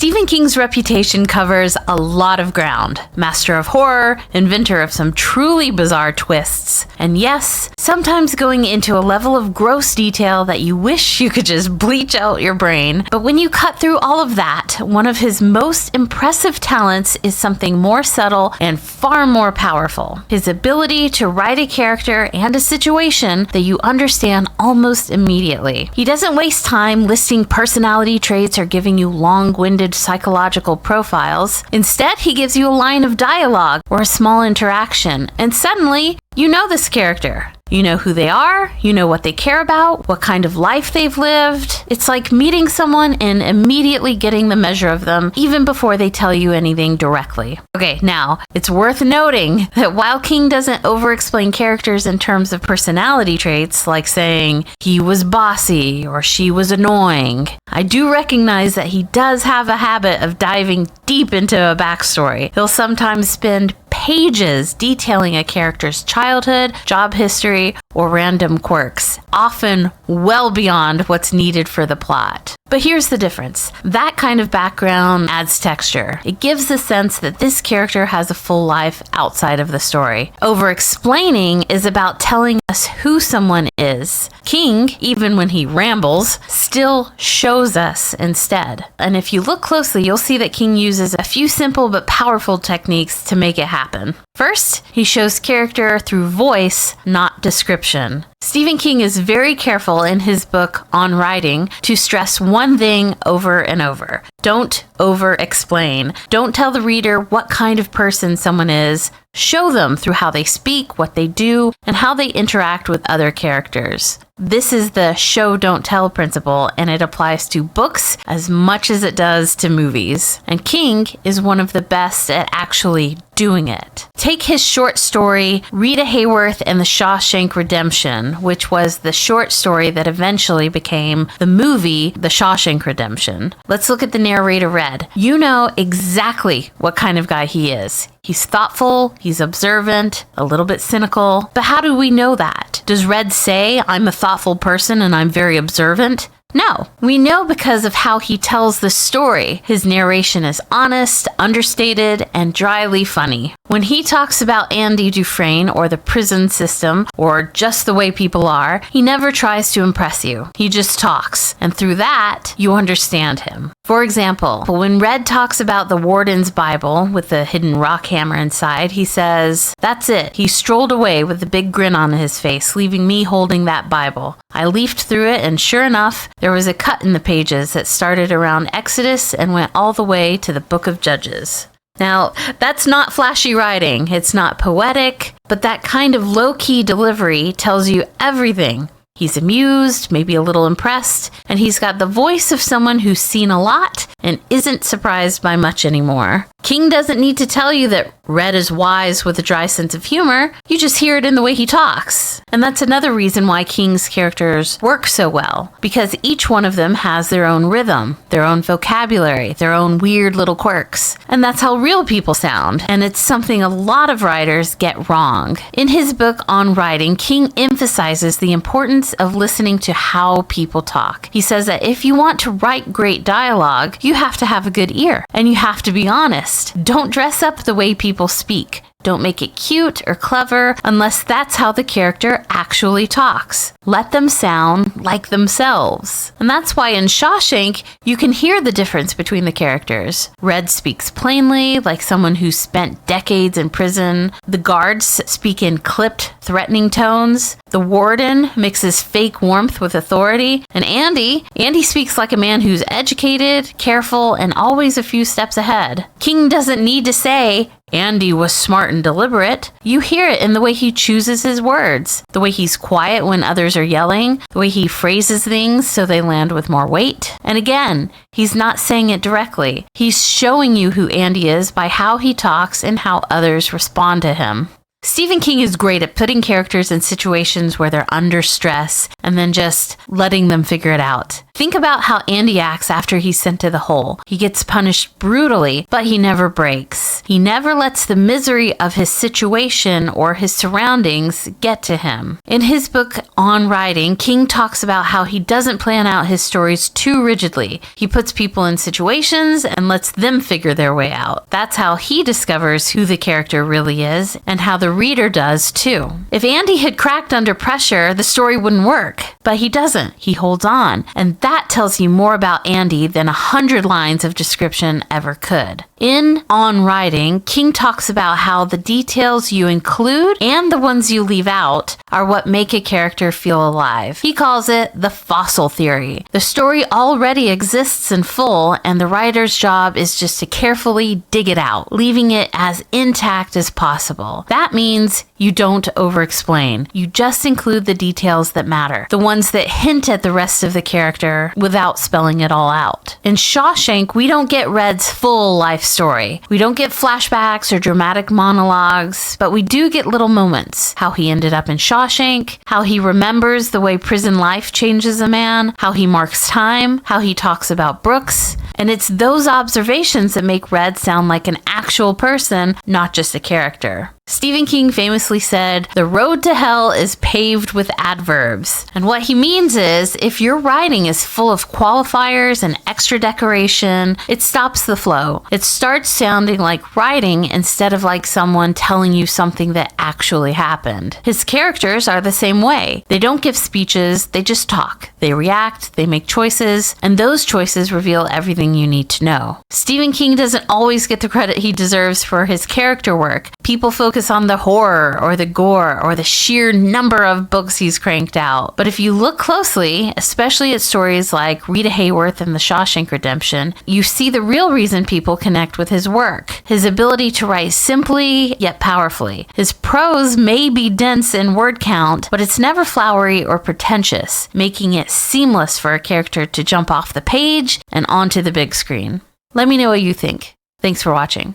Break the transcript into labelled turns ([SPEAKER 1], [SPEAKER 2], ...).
[SPEAKER 1] Stephen King's reputation covers a lot of ground. Master of horror, inventor of some truly bizarre twists, and yes, sometimes going into a level of gross detail that you wish you could just bleach out your brain. But when you cut through all of that, one of his most impressive talents is something more subtle and far more powerful. His ability to write a character and a situation that you understand almost immediately. He doesn't waste time listing personality traits or giving you long-winded psychological profiles. Instead, he gives you a line of dialogue or a small interaction, and suddenly, you know this character. You know who they are, you know what they care about, what kind of life they've lived. It's like meeting someone and immediately getting the measure of them, even before they tell you anything directly. Okay, now, it's worth noting that while King doesn't over-explain characters in terms of personality traits, like saying he was bossy or she was annoying, I do recognize that he does have a habit of diving deep into a backstory. He'll sometimes spend pages detailing a character's childhood, job history, or random quirks, often well beyond what's needed for the plot. But here's the difference. That kind of background adds texture. It gives the sense that this character has a full life outside of the story. Over-explaining is about telling us who someone is. King, even when he rambles, still shows us instead. And if you look closely, you'll see that King uses a few simple but powerful techniques to make it happen. First, he shows character through voice, not description. Stephen King is very careful in his book On Writing to stress one thing over and over. Don't over-explain. Don't tell the reader what kind of person someone is. Show them through how they speak, what they do, and how they interact with other characters. This is the show, don't tell principle, and it applies to books as much as it does to movies. And King is one of the best at actually doing it. Take his short story, Rita Hayworth and the Shawshank Redemption, which was the short story that eventually became the movie The Shawshank Redemption. Let's look at the narrator, Red. You know exactly what kind of guy he is. He's thoughtful, he's observant, a little bit cynical. But how do we know that? Does Red say, I'm a thoughtful person and I'm very observant? No, we know because of how he tells the story. His narration is honest, understated, and dryly funny. When he talks about Andy Dufresne or the prison system or just the way people are, he never tries to impress you. He just talks, and through that, you understand him. For example, when Red talks about the warden's Bible with the hidden rock hammer inside, he says, "That's it. He strolled away with a big grin on his face, leaving me holding that Bible. I leafed through it, and sure enough, there was a cut in the pages that started around Exodus and went all the way to the Book of Judges." Now, that's not flashy writing. It's not poetic, but that kind of low-key delivery tells you everything. He's amused, maybe a little impressed, and he's got the voice of someone who's seen a lot and isn't surprised by much anymore. King doesn't need to tell you that Red is wise with a dry sense of humor. You just hear it in the way he talks. And that's another reason why King's characters work so well, because each one of them has their own rhythm, their own vocabulary, their own weird little quirks. And that's how real people sound, and it's something a lot of writers get wrong. In his book On Writing, King emphasizes the importance of listening to how people talk. He says that if you want to write great dialogue, you have to have a good ear, and you have to be honest. Don't dress up the way people speak. Don't make it cute or clever unless that's how the character actually talks. Let them sound like themselves. And that's why in Shawshank, you can hear the difference between the characters. Red speaks plainly, like someone who's spent decades in prison. The guards speak in clipped, threatening tones. The warden mixes fake warmth with authority. And Andy speaks like a man who's educated, careful, and always a few steps ahead. King doesn't need to say, Andy was smart and deliberate. You hear it in the way he chooses his words, the way he's quiet when others are yelling, the way he phrases things so they land with more weight. And again, he's not saying it directly. He's showing you who Andy is by how he talks and how others respond to him. Stephen King is great at putting characters in situations where they're under stress and then just letting them figure it out. Think about how Andy acts after he's sent to the hole. He gets punished brutally, but he never breaks. He never lets the misery of his situation or his surroundings get to him. In his book On Writing, King talks about how he doesn't plan out his stories too rigidly. He puts people in situations and lets them figure their way out. That's how he discovers who the character really is and how the reader does too. If Andy had cracked under pressure, the story wouldn't work, but he doesn't. He holds on, and that tells you more about Andy than 100 lines of description ever could. In On Writing, King talks about how the details you include and the ones you leave out are what make a character feel alive. He calls it the fossil theory. The story already exists in full, and the writer's job is just to carefully dig it out, leaving it as intact as possible. That means you don't over-explain. You just include the details that matter, the ones that hint at the rest of the character without spelling it all out. In Shawshank, we don't get Red's full life story. We don't get flashbacks or dramatic monologues, but we do get little moments. How he ended up in Shawshank, how he remembers the way prison life changes a man, how he marks time, how he talks about Brooks. And it's those observations that make Red sound like an actual person, not just a character. Stephen King famously said, "The road to hell is paved with adverbs." And what he means is, if your writing is full of qualifiers and extra decoration, it stops the flow. It starts sounding like writing instead of like someone telling you something that actually happened. His characters are the same way. They don't give speeches, they just talk. They react, they make choices, and those choices reveal everything you need to know. Stephen King doesn't always get the credit he deserves for his character work. People focus on the horror or the gore or the sheer number of books he's cranked out. But if you look closely, especially at stories like Rita Hayworth and The Shawshank Redemption, you see the real reason people connect with his work. His ability to write simply yet powerfully. His prose may be dense in word count, but it's never flowery or pretentious, making it seamless for a character to jump off the page and onto the big screen. Let me know what you think. Thanks for watching.